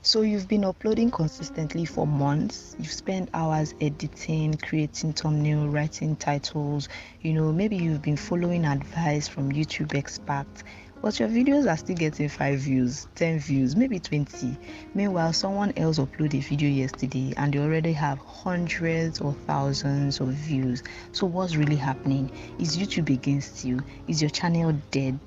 So you've been uploading consistently for months. You've spent hours editing, creating thumbnail, writing titles. Maybe you've been following advice from YouTube experts, but your videos are still getting 5 views, 10 views, maybe 20. Meanwhile, someone else uploaded a video yesterday and they already have hundreds or thousands of views. So what's really happening? Is YouTube against you? Is your channel dead?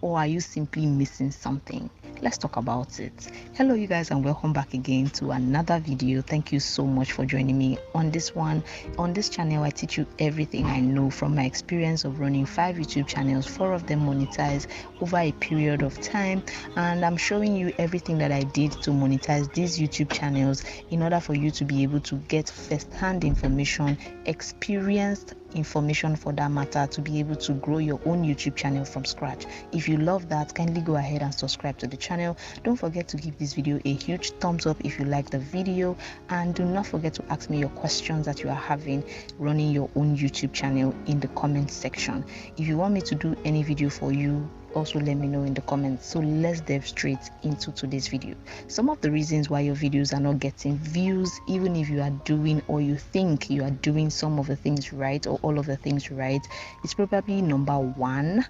Or are you simply missing something? Let's talk about it. Hello you guys, and welcome back again to another video. Thank you so much for joining me on this one. On this channel, I teach you everything I know from my experience of running 5 YouTube channels, 4 of them monetized over a period of time, and I'm showing you everything that I did to monetize these YouTube channels in order for you to be able to get first-hand information, experienced information for that matter, to be able to grow your own YouTube channel from scratch. If you love that, kindly go ahead and subscribe to the channel. Don't forget to give this video a huge thumbs up if you like the video, and do not forget to ask me your questions that you are having running your own YouTube channel in the comment section. If you want me to do any video for you, also let me know in the comments. So let's dive straight into today's video. Some of the reasons why your videos are not getting views, even if you are doing, or you think you are doing, some of the things right or all of the things right, is probably number 1,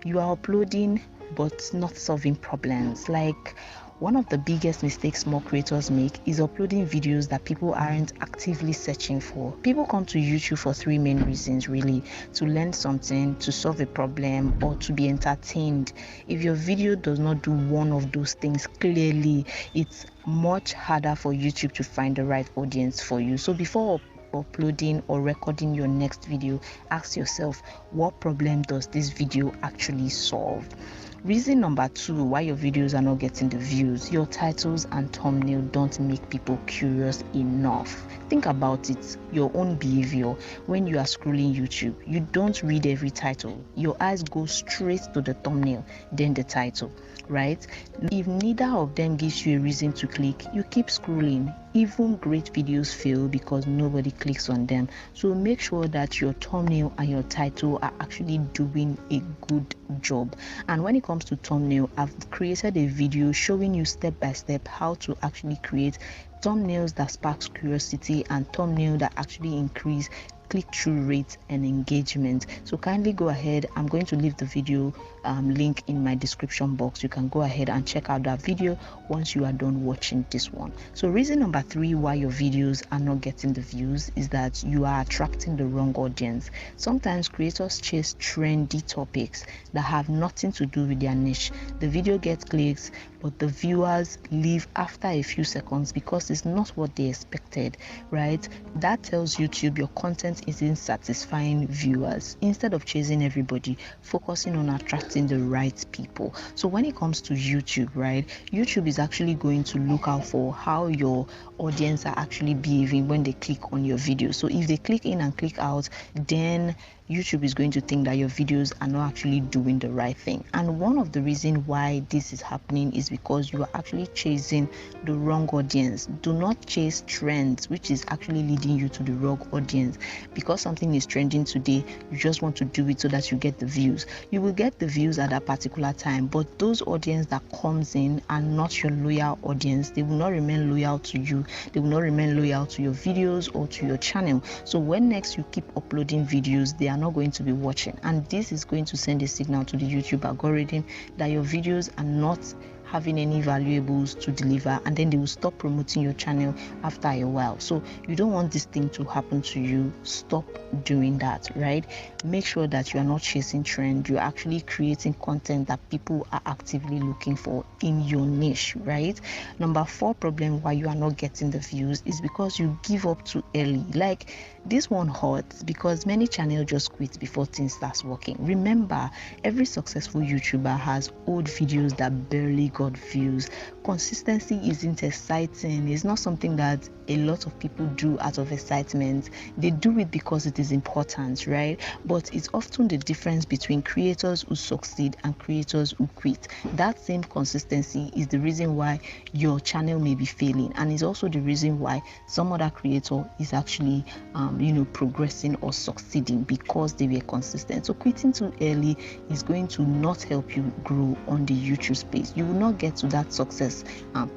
you are uploading but not solving problems. Like, one of the biggest mistakes small creators make is uploading videos that people aren't actively searching for. People come to YouTube for 3 main reasons really: to learn something, to solve a problem, or to be entertained. If your video does not do one of those things clearly, it's much harder for YouTube to find the right audience for you. So before uploading or recording your next video, ask yourself, what problem does this video actually solve? Reason number 2 why your videos are not getting the views: your titles and thumbnail don't make people curious enough. Think about it, your own behavior. When you are scrolling YouTube, you don't read every title. Your eyes go straight to the thumbnail, then the title, right? If neither of them gives you a reason to click, you keep scrolling. Even great videos fail because nobody clicks on them. So make sure that your thumbnail and your title are actually doing a good job. And when it comes to thumbnail, I've created a video showing you step by step how to actually create thumbnails that sparks curiosity and thumbnail that actually increase click-through rate and engagement. So kindly go ahead. I'm going to leave the video link in my description box. You can go ahead and check out that video once you are done watching this one. So reason number 3 why your videos are not getting the views is that you are attracting the wrong audience. Sometimes creators chase trendy topics that have nothing to do with their niche. The video gets clicks, but the viewers leave after a few seconds because it's not what they expected, right? That tells YouTube your content isn't satisfying viewers. Instead of chasing everybody, focusing on attracting the right people. So when it comes to YouTube, right, YouTube is actually going to look out for how your audience are actually behaving when they click on your video. So if they click in and click out, then YouTube is going to think that your videos are not actually doing the right thing. And one of the reasons why this is happening is because you are actually chasing the wrong audience. Do not chase trends, which is actually leading you to the wrong audience. Because something is trending today, you just want to do it so that you get the views. You will get the views at that particular time, but those audience that comes in are not your loyal audience. They will not remain loyal to you. They will not remain loyal to your videos or to your channel. So when next you keep uploading videos, they are not going to be watching, and this is going to send a signal to the YouTube algorithm that your videos are not having any valuables to deliver, and then they will stop promoting your channel after a while. So you don't want this thing to happen to you. Stop doing that, right? Make sure that you are not chasing trend. You're actually creating content that people are actively looking for in your niche, right? Number 4 problem why you are not getting the views is because you give up too early. Like, this one hurts because many channels just quit before things starts working. Remember, every successful YouTuber has old videos that barely got views. Consistency isn't exciting. It's not something that a lot of people do out of excitement. They do it because it is important, right? But it's often the difference between creators who succeed and creators who quit. That same consistency is the reason why your channel may be failing, and is also the reason why some other creator is actually progressing or succeeding, because they were consistent. So quitting too early is going to not help you grow on the YouTube space. You will not not get to that success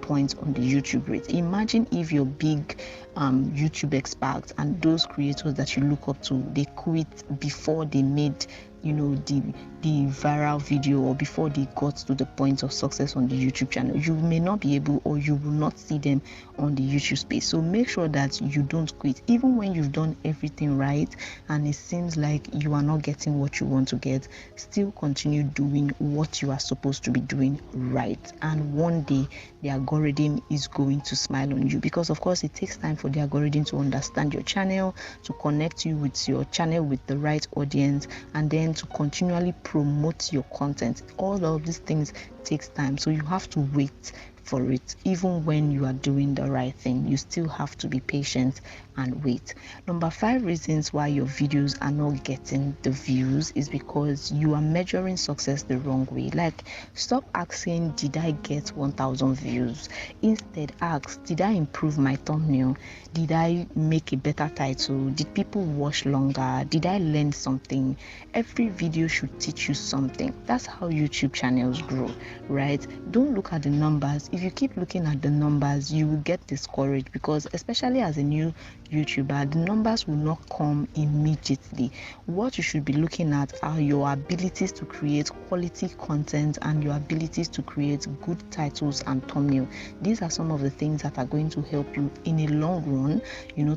point on the YouTube rate. Imagine if your big YouTube experts and those creators that you look up to, they quit before they made the viral video, or before they got to the point of success on the YouTube channel. You may not be able, or you will not see them on the YouTube space. So make sure that you don't quit, even when you've done everything right and it seems like you are not getting what you want to get. Still continue doing what you are supposed to be doing right, and one day the algorithm is going to smile on you, because of course it takes time for the algorithm to understand your channel, to connect you with your channel with the right audience, and then to continually promote your content. All of these things takes time, so you have to wait for it. Even when you are doing the right thing, you still have to be patient and wait. Number 5 reasons why your videos are not getting the views is because you are measuring success the wrong way. Like, stop asking, did I get 1,000 views? Instead ask, did I improve my thumbnail? Did I make a better title? Did people watch longer? Did I learn something? Every video should teach you something. That's how YouTube channels grow, right? Don't look at the numbers. If you keep looking at the numbers, you will get discouraged, because especially as a new YouTuber, the numbers will not come immediately. What you should be looking at are your abilities to create quality content and your abilities to create good titles and thumbnail. These are some of the things that are going to help you in a long run,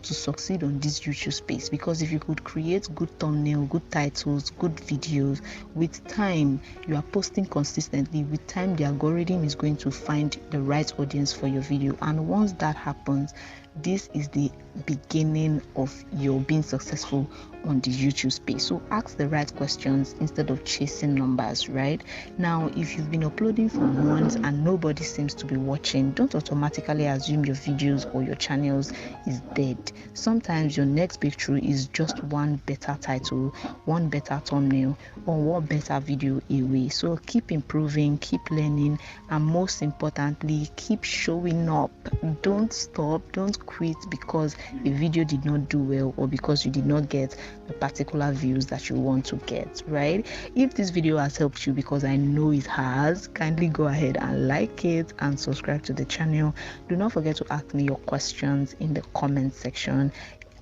to succeed on this YouTube space. Because if you could create good thumbnail, good titles, good videos, with time, you are posting consistently, with time the algorithm is going to find the right audience for your video. And once that happens, this is the beginning of your being successful on the YouTube space. So ask the right questions instead of chasing numbers. Right now, if you've been uploading for months and nobody seems to be watching, don't automatically assume your videos or your channels is dead. Sometimes your next breakthrough is just one better title, one better thumbnail, or one better video away. So keep improving, keep learning, and most importantly, keep showing up. Don't stop, don't quit because a video did not do well, or because you did not get the particular views that you want to get. Right? If this video has helped you, because I know it has, kindly go ahead and like it and subscribe to the channel. Do not forget to ask me your questions in the comment section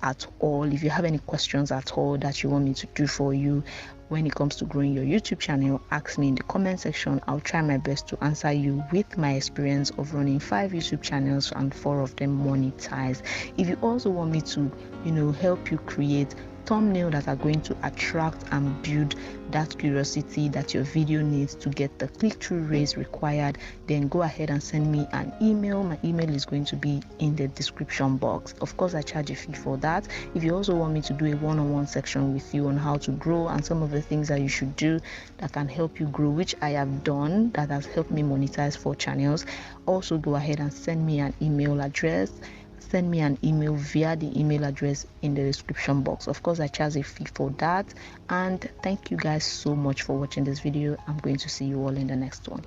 at all. If you have any questions at all that you want me to do for you when it comes to growing your YouTube channel, ask me in the comment section. I'll try my best to answer you with my experience of running 5 YouTube channels and 4 of them monetized. If you also want me to help you create thumbnail that are going to attract and build that curiosity that your video needs to get the click-through rates required, then go ahead and send me an email. My email is going to be in the description box. Of course, I charge a fee for that. If you also want me to do a one-on-one section with you on how to grow and some of the things that you should do that can help you grow, which I have done, that has helped me monetize 4 channels, also go ahead and send me an email address. Send me an email via the email address in the description box. Of course, I charge a fee for that. And thank you guys so much for watching this video. I'm going to see you all in the next one.